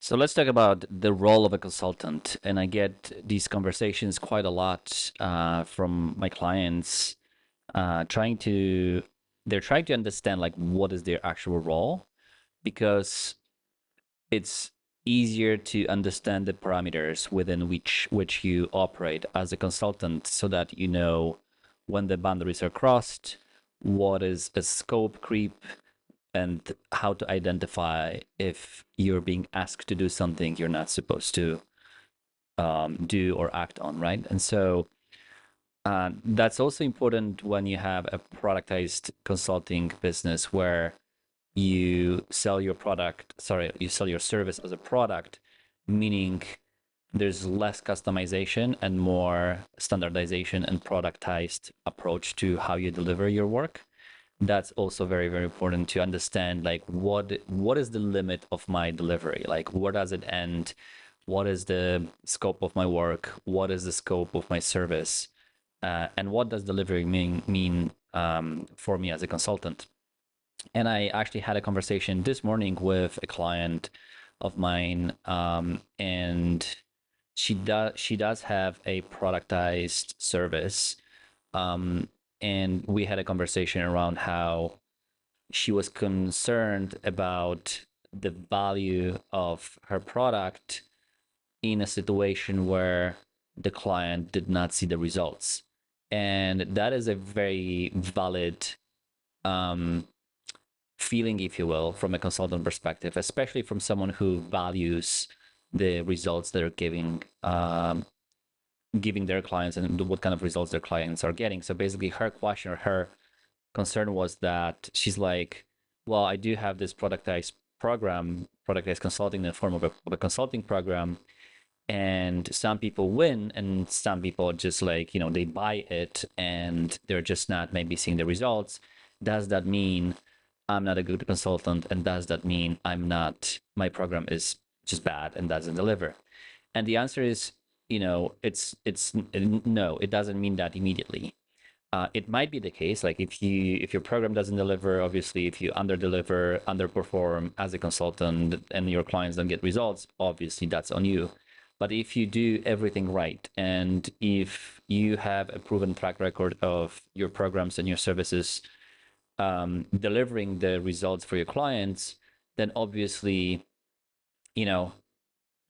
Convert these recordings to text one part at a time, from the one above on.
So let's talk about the role of a consultant. And I get these conversations quite a lot from my clients, trying to they're trying to understand like what is their actual role, because it's easier to understand the parameters within which you operate as a consultant, so that you know when the boundaries are crossed, what is a scope creep, and how to identify if you're being asked to do something you're not supposed to do or act on, right? And so that's also important when you have a productized consulting business where you sell your service as a product, meaning there's less customization and more standardization and productized approach to how you deliver your work. That's also very, very important to understand, like what is the limit of my delivery, like where does it end, what is the scope of my work, what is the scope of my service, and what does delivery mean for me as a consultant. And I actually had a conversation this morning with a client of mine, and she does have a productized service, um, and we had a conversation around how she was concerned about the value of her product in a situation where the client did not see the results. And that is a very valid um, feeling, if you will, from a consultant perspective, especially from someone who values the results they're giving their clients, and what kind of results their clients are getting. So basically, her question or her concern was that she's like, well, I do have this productized consulting in the form of a consulting program, and some people win and some people just like, they buy it and they're just not maybe seeing the results. Does that mean I'm not a good consultant? And does that mean my program is just bad and doesn't deliver? And the answer is, it's no, it doesn't mean that immediately. It might be the case, like if your program doesn't deliver, obviously, if you under deliver, underperform as a consultant, and your clients don't get results, obviously that's on you. But if you do everything right, and if you have a proven track record of your programs and your services delivering the results for your clients, then obviously, you know,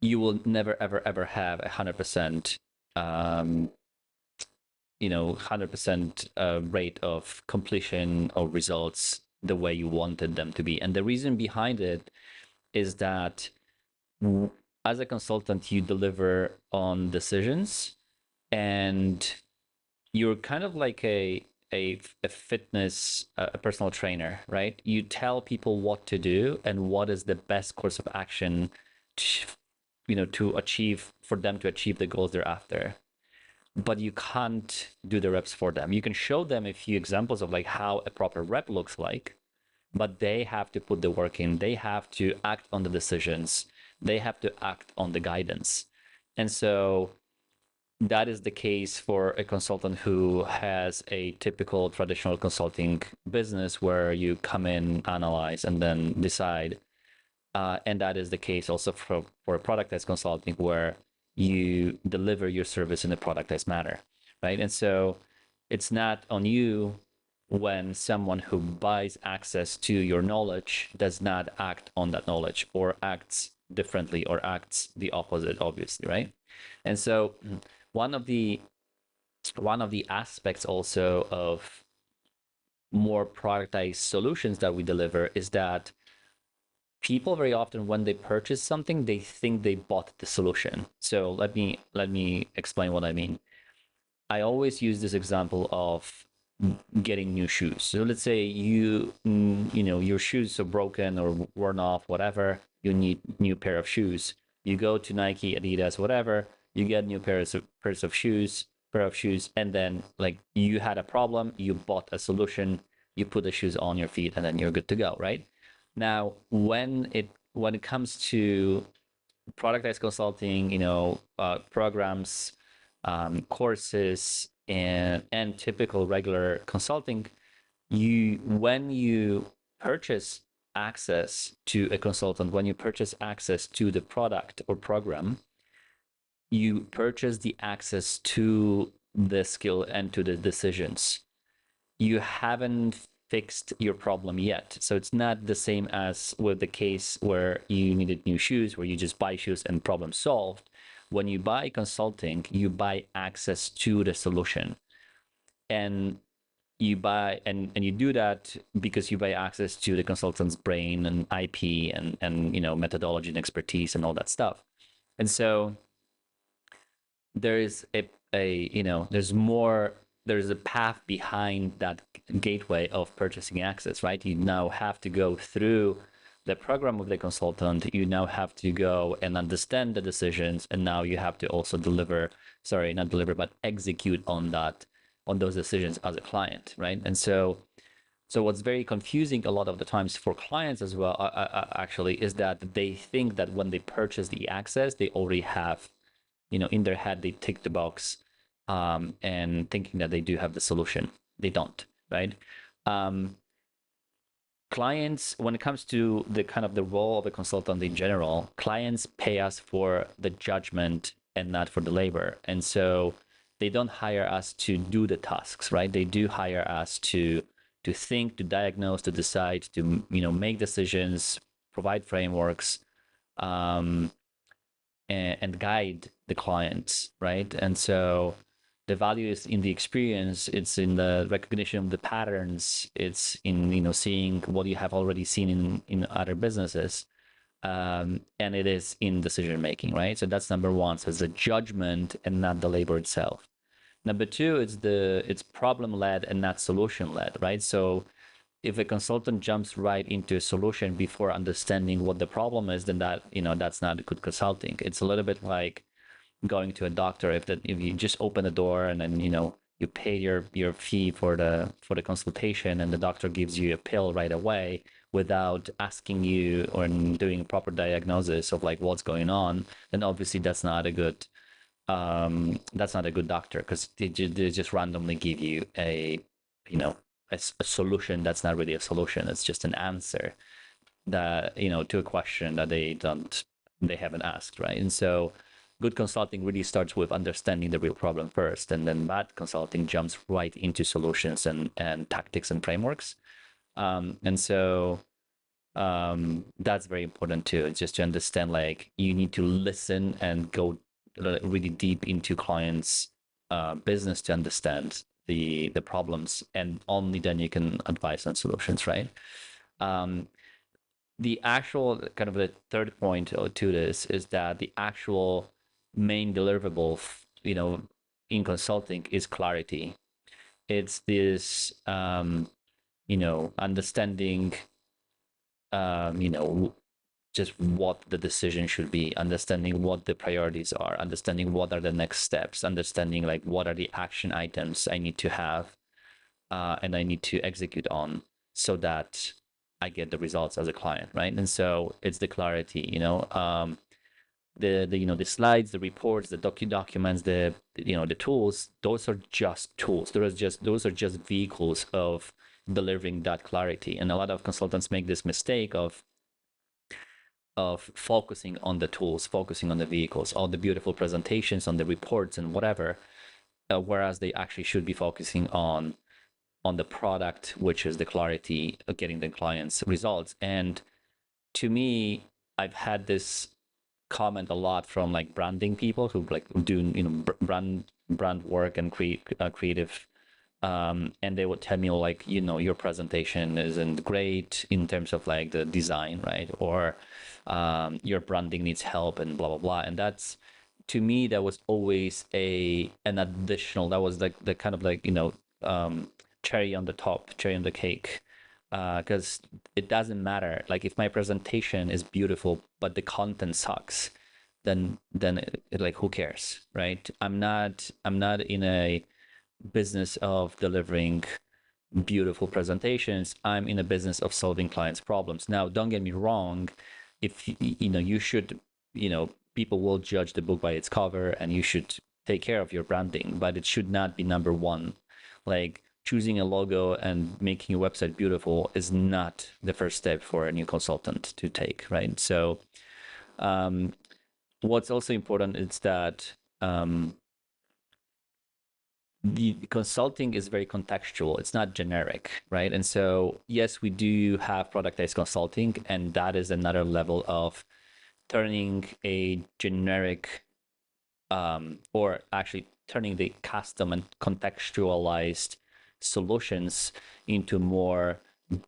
you will never ever ever have 100% um, 100% rate of completion of results the way you wanted them to be. And the reason behind it is that as a consultant, you deliver on decisions, and you're kind of like a fitness a personal trainer, right? You tell people what to do and what is the best course of action to, to achieve, for them to achieve the goals they're after. But you can't do the reps for them. You can show them a few examples of like how a proper rep looks like, but they have to put the work in. They have to act on the decisions. They have to act on the guidance. And so that is the case for a consultant who has a typical traditional consulting business where you come in, analyze, and then decide. And that is the case also for productized consulting, where you deliver your service in a productized manner, right? And so it's not on you when someone who buys access to your knowledge does not act on that knowledge, or acts differently, or acts the opposite, obviously, right? And so one of the one of the aspects also of more productized solutions that we deliver is that people very often, when they purchase something, they think they bought the solution. So let me explain what I mean. I always use this example of getting new shoes. So let's say your shoes are broken or worn off, whatever. You need new pair of shoes. You go to Nike, Adidas, whatever. You get new pair of shoes, and then like you had a problem, you bought a solution, you put the shoes on your feet, and then you're good to go, right? Now, when it comes to productized consulting, programs, courses, and typical regular consulting, you when you purchase access to a consultant, when you purchase access to the product or program, you purchase the access to the skill and to the decisions. You haven't fixed your problem yet. So it's not the same as with the case where you needed new shoes, where you just buy shoes and problem solved. When you buy consulting, you buy access to the solution. And you buy and you do that because you buy access to the consultant's brain and IP and methodology and expertise and all that stuff. And so there is there's more, there's a path behind that gateway of purchasing access, right? You now have to go through the program of the consultant. You now have to go and understand the decisions, and now you have to also deliver, sorry, not deliver, but execute on that, on those decisions as a client, right? And so what's very confusing a lot of the times for clients as well, actually, is that they think that when they purchase the access, they already have, in their head, they tick the box, and thinking that they do have the solution. They don't, right? Um, Clients, when it comes to the kind of the role of a consultant in general, clients pay us for the judgment and not for the labor. And so they don't hire us to do the tasks, right? They do hire us to think, to diagnose, to decide, to make decisions, provide frameworks, um, and guide the clients, right? And so the value is in the experience, it's in the recognition of the patterns, it's in seeing what you have already seen in other businesses, and it is in decision making, right? So that's number one. So it's a judgment and not the labor itself. Number two, it's problem led and not solution led, right? So if a consultant jumps right into a solution before understanding what the problem is, then that's not good consulting. It's a little bit like going to a doctor. If you just open the door and then you pay your fee for the consultation, and the doctor gives you a pill right away without asking you or doing proper diagnosis of like what's going on, then obviously that's not a good doctor, because they just randomly give you you know a solution that's not really a solution. It's just an answer that to a question that they haven't asked, right? And so good consulting really starts with understanding the real problem first, and then bad consulting jumps right into solutions and tactics and frameworks. And so that's very important too, just to understand, like, you need to listen and go really deep into clients business to understand the problems, and only then you can advise on solutions, right? um, the actual kind of the third point to this is that the actual main deliverable, in consulting, is clarity. It's this understanding, just what the decision should be, understanding what the priorities are, understanding what are the next steps, understanding like what are the action items I need to have, and I need to execute on, so that I get the results as a client, right? And so it's the clarity, the slides, the reports, the documents, the tools. Those are just tools. Those are just vehicles of delivering that clarity. And a lot of consultants make this mistake of focusing on the tools, focusing on the vehicles, all the beautiful presentations, on the reports and whatever, whereas they actually should be focusing on the product, which is the clarity of getting the client's results. And to me, I've had this comment a lot from like branding people who like do brand work and creative, and they would tell me like, your presentation isn't great in terms of like the design, right? Or your branding needs help and blah blah blah. And that's, to me, that was always an additional, that was like the kind of like cherry on the top, cherry on the cake, because it doesn't matter. Like, if my presentation is beautiful but the content sucks, then like, who cares, right? I'm not in a business of delivering beautiful presentations. I'm in a business of solving clients' problems. Now, don't get me wrong. If you should, people will judge the book by its cover, and you should take care of your branding, but it should not be number one. Like, choosing a logo and making your website beautiful is not the first step for a new consultant to take, right? So what's also important is that the consulting is very contextual. It's not generic, right? And so, yes, we do have productized consulting, and that is another level of turning a generic or actually turning the custom and contextualized solutions into more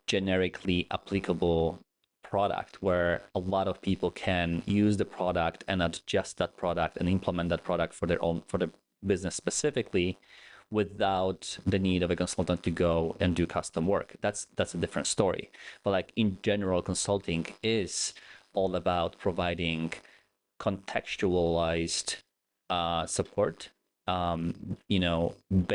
generically applicable product where a lot of people can use the product and adjust that product and implement that product for their own, for the business specifically, without the need of a consultant to go and do custom work. That's a different story. But like in general, consulting is all about providing contextualized support,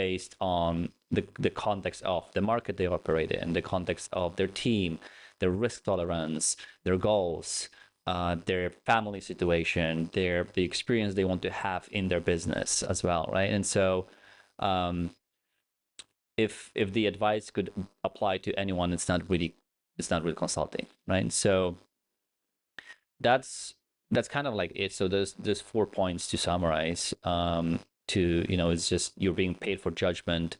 based on the context of the market they operate in, the context of their team, their risk tolerance, their goals, their family situation, the experience they want to have in their business as well, right? And so, if the advice could apply to anyone, it's not really consulting, right? So that's kind of like it. So there's 4 points to summarize. It's just you're being paid for judgment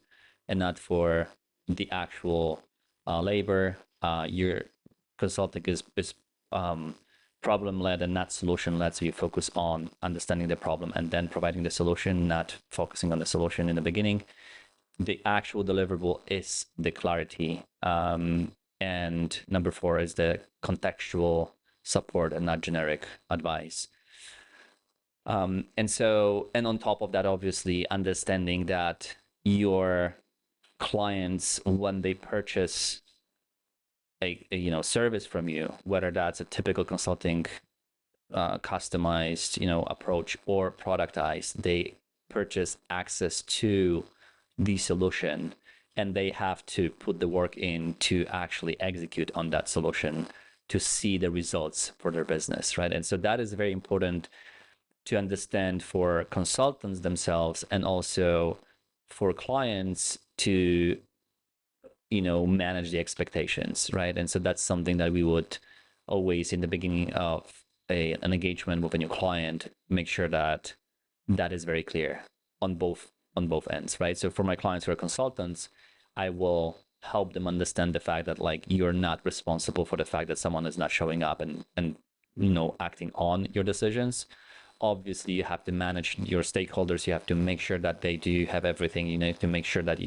and not for the actual labor. Your consulting is problem led and not solution led. So you focus on understanding the problem and then providing the solution, not focusing on the solution in the beginning. The actual deliverable is the clarity. And number 4 is the contextual support and not generic advice. And on top of that, obviously, understanding that your clients, when they purchase a service from you, whether that's a typical consulting customized approach or productized, they purchase access to the solution, and they have to put the work in to actually execute on that solution to see the results for their business, right? And so that is very important to understand for consultants themselves, and also for clients to manage the expectations, right? And so that's something that we would always, in the beginning of an engagement with a new client, make sure that that is very clear on both ends, right? So for my clients who are consultants, I will help them understand the fact that like you're not responsible for the fact that someone is not showing up and acting on your decisions. Obviously, you have to manage your stakeholders. You have to make sure that they do have everything. You need to make sure that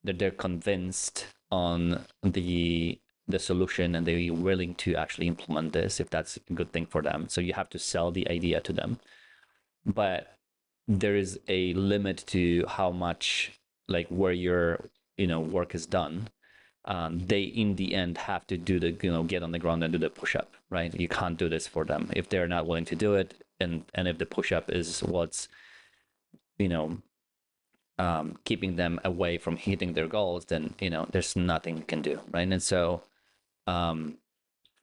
that they're convinced on the solution and they're willing to actually implement this if that's a good thing for them. So you have to sell the idea to them, but there is a limit to how much, like, where your work is done. They in the end have to do the get on the ground and do the push-up, right? You can't do this for them if they're not willing to do it, and if the push-up is what's keeping them away from hitting their goals, then there's nothing you can do, right? And so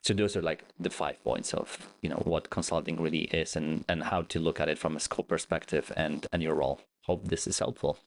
so those are like the 5 points of what consulting really is, and how to look at it from a scope perspective and your role. Hope this is helpful.